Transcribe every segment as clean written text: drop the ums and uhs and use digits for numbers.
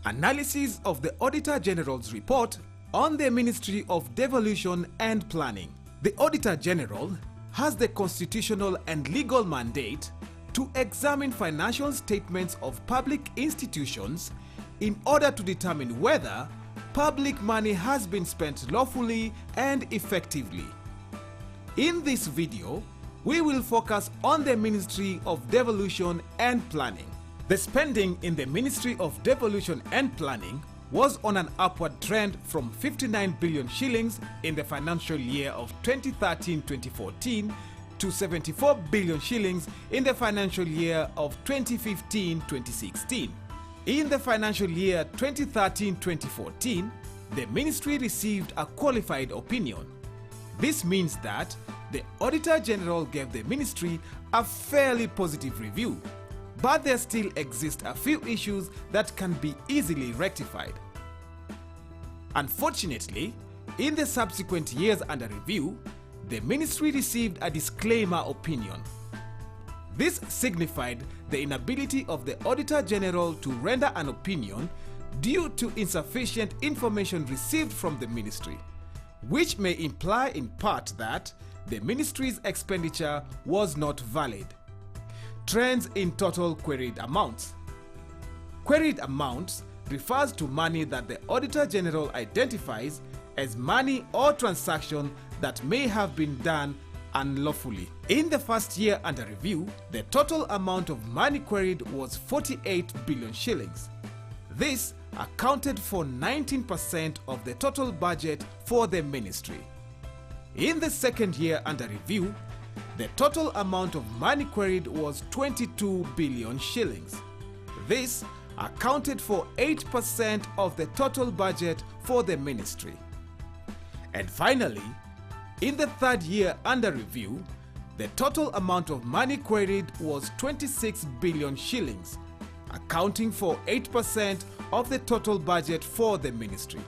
Analysis of the Auditor General's report on the Ministry of Devolution and Planning. The Auditor General has the constitutional and legal mandate to examine financial statements of public institutions in order to determine whether public money has been spent lawfully and effectively. In this video, we will focus on the Ministry of Devolution and Planning. The spending in the Ministry of Devolution and Planning was on an upward trend from 59 billion shillings in the financial year of 2013-2014 to 74 billion shillings in the financial year of 2015-2016. In the financial year 2013-2014, the ministry received a qualified opinion. This means that the Auditor General gave the ministry a fairly positive review, but there still exist a few issues that can be easily rectified. Unfortunately, in the subsequent years under review, the ministry received a disclaimer opinion. This signified the inability of the Auditor General to render an opinion due to insufficient information received from the ministry, which may imply in part that the ministry's expenditure was not valid. Trends in total queried amounts. Queried amounts refers to money that the Auditor General identifies as money or transaction that may have been done unlawfully. In the first year under review, the total amount of money queried was 48 billion shillings. This accounted for 19% of the total budget for the ministry. In the second year under review, the total amount of money queried was 22 billion shillings. This accounted for 8% of the total budget for the ministry. And finally, in the third year under review, the total amount of money queried was 26 billion shillings, accounting for 8% of the total budget for the ministry.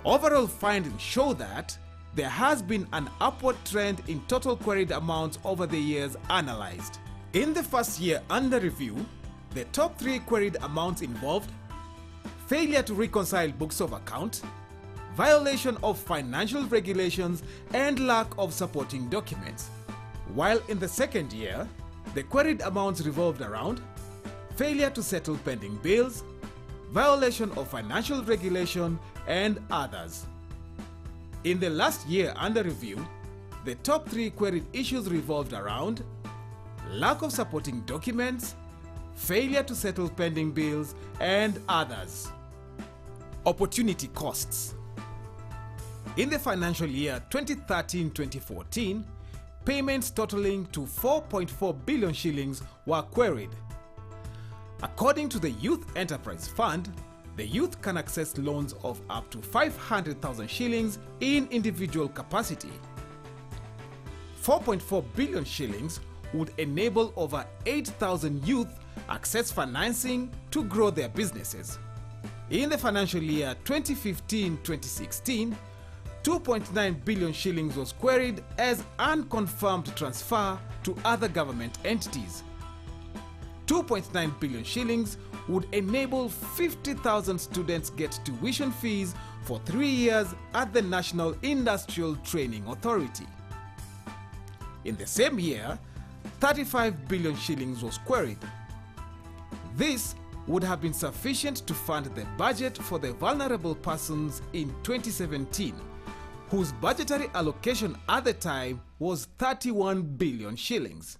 Overall findings show that there has been an upward trend in total queried amounts over the years analyzed. In the first year under review, the top three queried amounts involved failure to reconcile books of account, violation of financial regulations, and lack of supporting documents. While in the second year, the queried amounts revolved around failure to settle pending bills, violation of financial regulation, and others. In the last year under review, the top three queried issues revolved around lack of supporting documents, failure to settle pending bills, and others. Opportunity costs. In the financial year 2013-2014, payments totaling to 4.4 billion shillings were queried. According to the Youth Enterprise Fund, the youth can access loans of up to 500,000 shillings in individual capacity. 4.4 billion shillings would enable over 8,000 youth access financing to grow their businesses. In the financial year 2015-2016, 2.9 billion shillings was queried as unconfirmed transfer to other government entities. 2.9 billion shillings would enable 50,000 students get tuition fees for 3 years at the National Industrial Training Authority. In the same year, 35 billion shillings was queried. This would have been sufficient to fund the budget for the vulnerable persons in 2017, whose budgetary allocation at the time was 31 billion shillings.